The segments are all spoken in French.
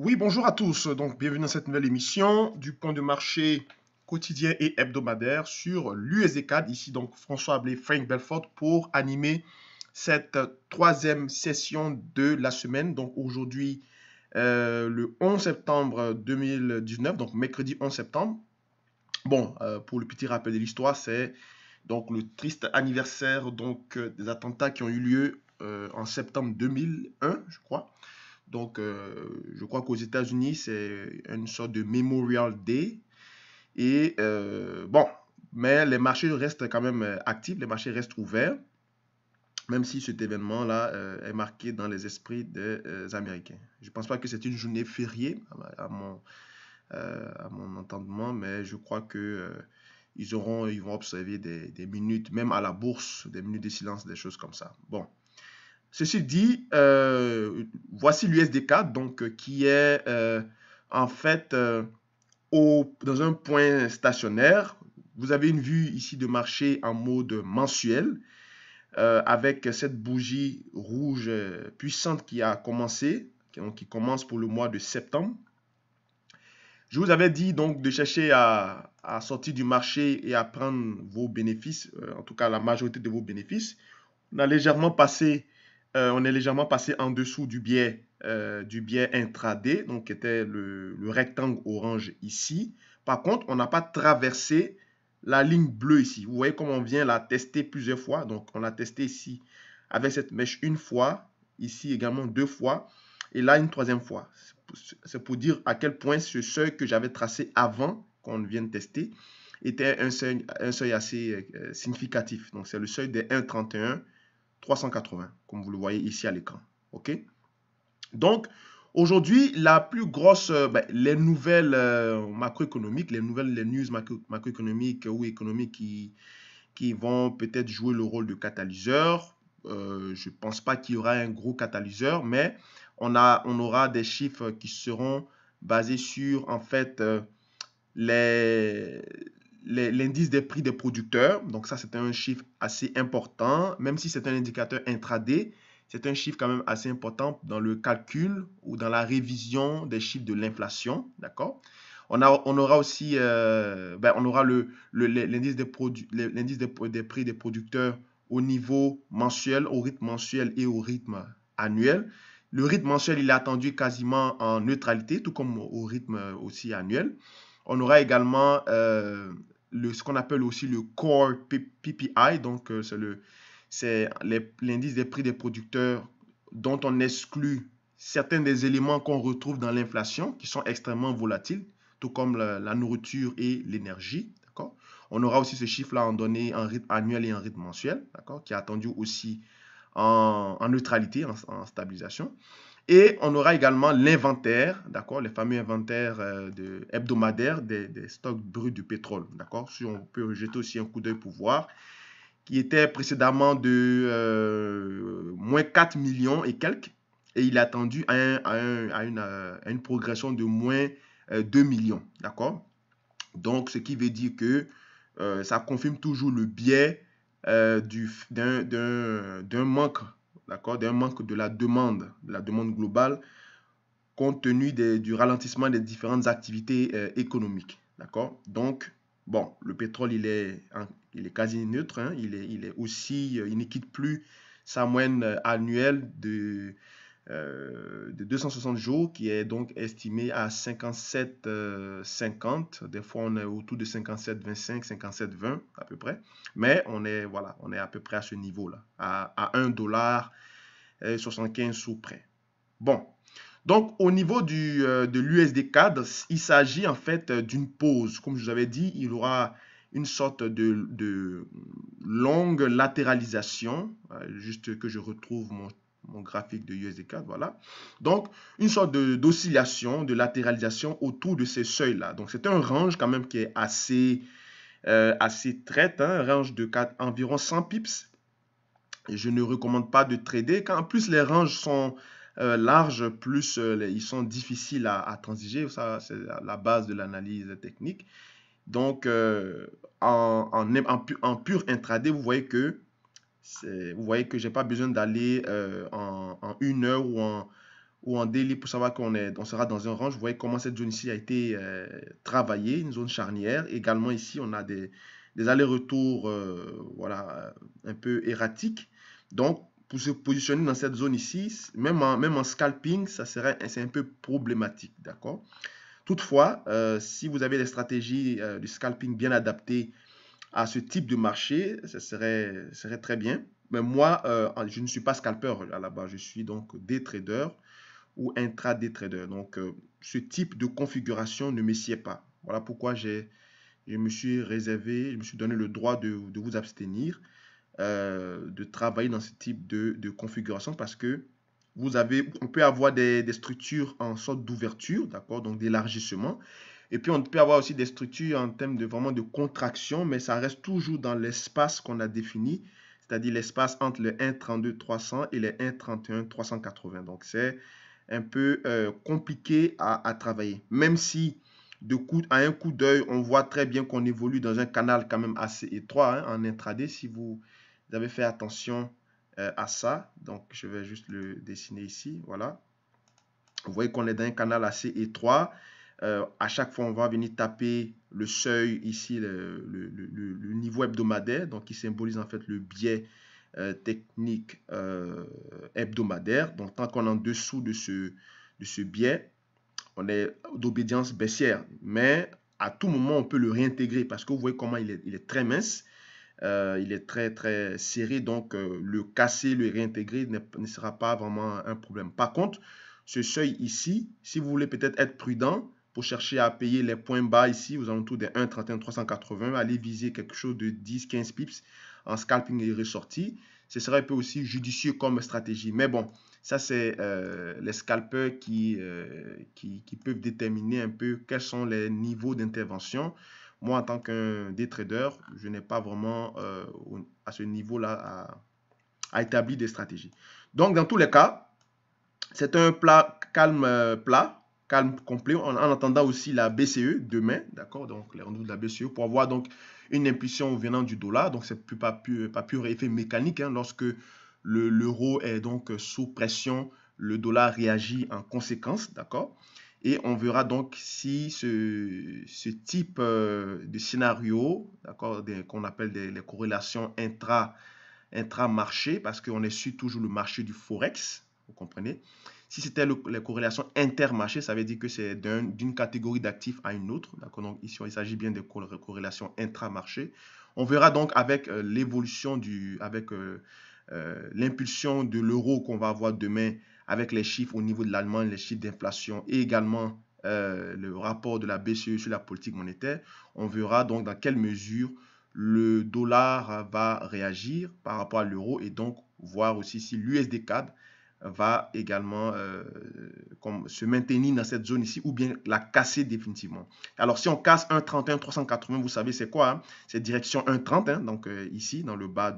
Oui, bonjour à tous. Donc, bienvenue dans cette nouvelle émission du point de marché quotidien et hebdomadaire sur l'USD4. Ici, donc, François Ablé, Frank Belfort pour animer cette troisième session de la semaine. Donc, aujourd'hui, le 11 septembre 2019, donc mercredi 11 septembre. Bon, pour le petit rappel de l'histoire, c'est donc le triste anniversaire des attentats qui ont eu lieu en septembre 2001, je crois. Donc, je crois qu'aux États-Unis, c'est une sorte de Memorial Day. Et bon, mais les marchés restent quand même actifs, les marchés restent ouverts, même si cet événement-là est marqué dans les esprits des Américains. Je ne pense pas que c'est une journée fériée à mon entendement, mais je crois que ils vont observer des minutes, même à la bourse, des minutes de silence, des choses comme ça. Bon, ceci dit, voici l'USD4, donc qui est en fait dans un point stationnaire. Vous avez une vue ici de marché en mode mensuel avec cette bougie rouge puissante qui a commencé, qui commence pour le mois de septembre. Je vous avais dit donc de chercher à sortir du marché et à prendre vos bénéfices, en tout cas la majorité de vos bénéfices. On a légèrement passé, on est légèrement passé en dessous du biais intraday, donc qui était le rectangle orange ici. Par contre, on n'a pas traversé la ligne bleue ici. Vous voyez comme on vient la tester plusieurs fois. Donc, on l'a testé ici avec cette mèche une fois, ici également deux fois, et là une troisième fois. C'est pour dire à quel point ce seuil que j'avais tracé avant qu'on vienne tester était un seuil assez significatif. Donc, c'est le seuil des 1,31 380, comme vous le voyez ici à l'écran. OK? Donc, aujourd'hui, la plus grosse, les nouvelles macroéconomiques, les news macroéconomiques ou économiques qui vont peut-être jouer le rôle de catalyseur. Je ne pense pas qu'il y aura un gros catalyseur, mais on aura des chiffres qui seront basés sur, en fait, les, l'indice des prix des producteurs. Donc ça, c'est un chiffre assez important, même si c'est un indicateur intraday, c'est un chiffre quand même assez important dans le calcul ou dans la révision des chiffres de l'inflation, d'accord? On aura aussi, on aura l'indice des prix des producteurs au niveau mensuel, au rythme mensuel et au rythme annuel. Le rythme mensuel, il est attendu quasiment en neutralité, tout comme au rythme aussi annuel. On aura également ce qu'on appelle aussi le Core PPI, donc c'est l'indice des prix des producteurs dont on exclut certains des éléments qu'on retrouve dans l'inflation, qui sont extrêmement volatiles, tout comme la nourriture et l'énergie. D'accord? On aura aussi ce chiffre-là en données en rythme annuel et en rythme mensuel, d'accord, qui est attendu aussi en neutralité, en stabilisation. Et on aura également l'inventaire, d'accord, les fameux inventaires hebdomadaires des stocks bruts du pétrole, d'accord. Si on peut jeter aussi un coup d'œil pour voir, qui était précédemment de moins 4 millions et quelques, et il est attendu à une progression de moins 2 millions, d'accord. Donc, ce qui veut dire que ça confirme toujours le biais d'un manque, d'accord, d'un manque de la demande globale, compte tenu du ralentissement des différentes activités économiques. D'accord? Donc, bon, le pétrole, il est quasi neutre. Hein, il est aussi, il ne quitte plus sa moyenne annuelle de 260 jours, qui est donc estimé à 57,50. Des fois, on est autour de 57,25, 57,20 à peu près. Mais voilà, on est à peu près à ce niveau-là, à 1,75 $ sous près. Bon, donc au niveau de l'USD CAD, il s'agit en fait d'une pause. Comme je vous avais dit, il y aura une sorte de longue latéralisation, juste que je retrouve mon graphique de USD CAD, voilà. Donc, une sorte d'oscillation, de latéralisation autour de ces seuils-là. Donc, c'est un range quand même qui est assez traite, hein, un range de environ 100 pips. Et je ne recommande pas de trader. Quand en plus les ranges sont larges, plus ils sont difficiles à transiger. Ça, c'est la base de l'analyse technique. Donc, en pur intraday, vous voyez que je n'ai pas besoin d'aller en 1 heure ou en daily pour savoir on sera dans un range. Vous voyez comment cette zone ici a été travaillée, une zone charnière. Également ici, on a des allers-retours voilà, un peu erratiques. Donc, pour se positionner dans cette zone ici, même en scalping, c'est un peu problématique, d'accord? Toutefois, si vous avez des stratégies de scalping bien adaptées à ce type de marché, serait très bien. Mais moi, je ne suis pas scalper à la base, je suis donc day trader ou intraday trader. Donc, ce type de configuration ne me sied pas. Voilà pourquoi je me suis réservé, je me suis donné le droit de vous abstenir de travailler dans ce type de configuration parce que on peut avoir des structures en sorte d'ouverture, d'accord, donc d'élargissement. Et puis on peut avoir aussi des structures en termes de vraiment de contraction, mais ça reste toujours dans l'espace qu'on a défini, c'est-à-dire l'espace entre les 1,32 300 et les 1,31 380. Donc c'est un peu compliqué à travailler, même si à un coup d'œil, on voit très bien qu'on évolue dans un canal quand même assez étroit hein, en intraday. Si vous avez fait attention à ça, donc je vais juste le dessiner ici, voilà. Vous voyez qu'on est dans un canal assez étroit. À chaque fois, on va venir taper le seuil ici, le niveau hebdomadaire, donc qui symbolise en fait le biais technique hebdomadaire. Donc, tant qu'on est en dessous de ce biais, on est d'obédience baissière. Mais à tout moment, on peut le réintégrer parce que vous voyez comment il est très mince. Il est très très serré, donc le casser, le réintégrer ne sera pas vraiment un problème. Par contre, ce seuil ici, si vous voulez peut-être être prudent pour chercher à payer les points bas ici, aux alentours des 1,31 380, allez viser quelque chose de 10-15 pips en scalping et ressorti. Ce serait un peu aussi judicieux comme stratégie. Mais bon, ça c'est les scalpers qui peuvent déterminer un peu quels sont les niveaux d'intervention. Moi, en tant qu'un day trader, je n'ai pas vraiment à ce niveau-là à établir des stratégies. Donc, dans tous les cas, c'est un plat, calme complet, en attendant aussi la BCE demain, d'accord, donc les rendez-vous de la BCE, pour avoir donc une impulsion venant du dollar, donc c'est pas pur effet mécanique, hein, lorsque l'euro est donc sous pression, le dollar réagit en conséquence, d'accord. Et on verra donc si ce type de scénario, d'accord, qu'on appelle les corrélations intra-marché, parce qu'on est sur toujours le marché du Forex, vous comprenez. Si c'était les corrélations intermarché, ça veut dire que c'est d'une catégorie d'actifs à une autre. Donc ici, il s'agit bien de corrélations intramarché. On verra donc avec l'évolution avec l'impulsion de l'euro qu'on va avoir demain, avec les chiffres au niveau de l'Allemagne, les chiffres d'inflation et également le rapport de la BCE sur la politique monétaire. On verra donc dans quelle mesure le dollar va réagir par rapport à l'euro et donc voir aussi si l'USD CAD va également se maintenir dans cette zone ici ou bien la casser définitivement. Alors si on casse 1,31 380, vous savez c'est quoi hein? C'est direction 1,30 hein, donc ici dans le bas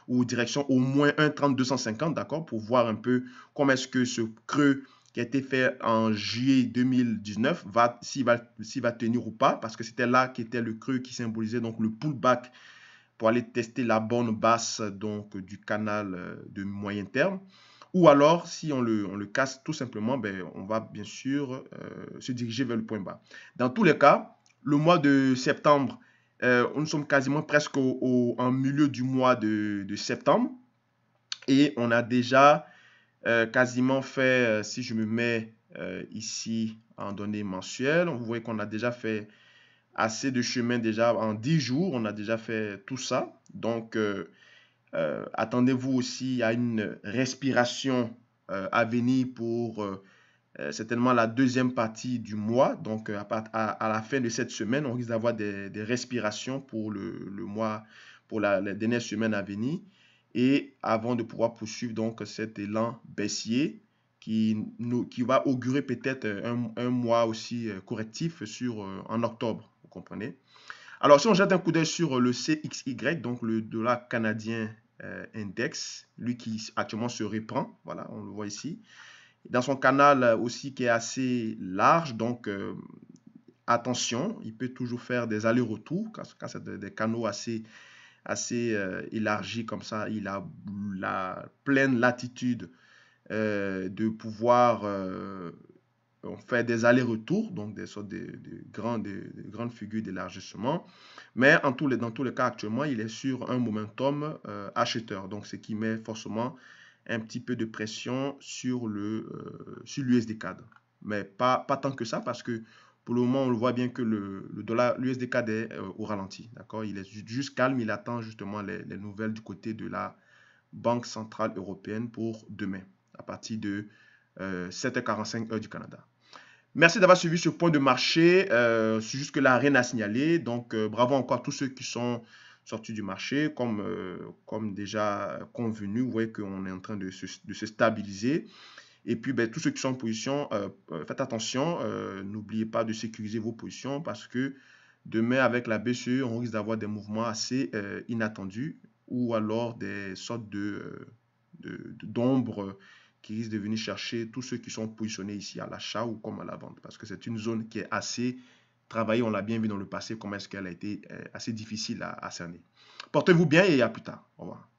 ou direction au moins 1,30 250, d'accord, pour voir un peu comment est-ce que ce creux qui a été fait en juillet 2019 s'il va tenir ou pas, parce que c'était là qui était le creux qui symbolisait donc le pullback pour aller tester la borne basse donc du canal de moyen terme. Ou alors, si on le casse tout simplement, ben, on va bien sûr se diriger vers le point bas. Dans tous les cas, le mois de septembre, nous sommes quasiment presque en milieu du mois de septembre. Et on a déjà quasiment fait, si je me mets ici en données mensuelles, vous voyez qu'on a déjà fait assez de chemin déjà en 10 jours, on a déjà fait tout ça. Donc, attendez-vous aussi à une respiration à venir pour certainement la deuxième partie du mois. Donc, à la fin de cette semaine, on risque d'avoir des respirations pour le mois, pour les dernières semaines à venir. Et avant de pouvoir poursuivre donc cet élan baissier qui va augurer peut-être un mois aussi correctif en octobre, vous comprenez? Alors, si on jette un coup d'œil sur le CXY, donc le dollar canadien index, lui qui actuellement se reprend, voilà, on le voit ici, dans son canal aussi qui est assez large, donc attention, il peut toujours faire des allers-retours, quand c'est des canaux assez élargis comme ça, il a la pleine latitude de pouvoir faire des allers-retours, donc des sortes de grandes figures d'élargissement. Mais dans tous les cas, actuellement, il est sur un momentum acheteur, donc ce qui met forcément un petit peu de pression sur sur l'USD CAD. Mais pas tant que ça, parce que pour le moment, on le voit bien que le dollar, l'USD CAD est au ralenti. D'accord? Il est juste calme, il attend justement les nouvelles du côté de la Banque centrale européenne pour demain, à partir de 7h45 heure du Canada. Merci d'avoir suivi ce point de marché. Jusque-là, rien à signaler. Donc, bravo encore à tous ceux qui sont sortis du marché. Comme déjà convenu, vous voyez qu'on est en train de se stabiliser. Et puis, ben, tous ceux qui sont en position, faites attention. N'oubliez pas de sécuriser vos positions parce que demain, avec la BCE, on risque d'avoir des mouvements assez inattendus ou alors des sortes d'ombres qui risquent de venir chercher tous ceux qui sont positionnés ici à l'achat ou comme à la vente. Parce que c'est une zone qui est assez travaillée. On l'a bien vu dans le passé, comment est-ce qu'elle a été assez difficile à cerner. Portez-vous bien et à plus tard. Au revoir.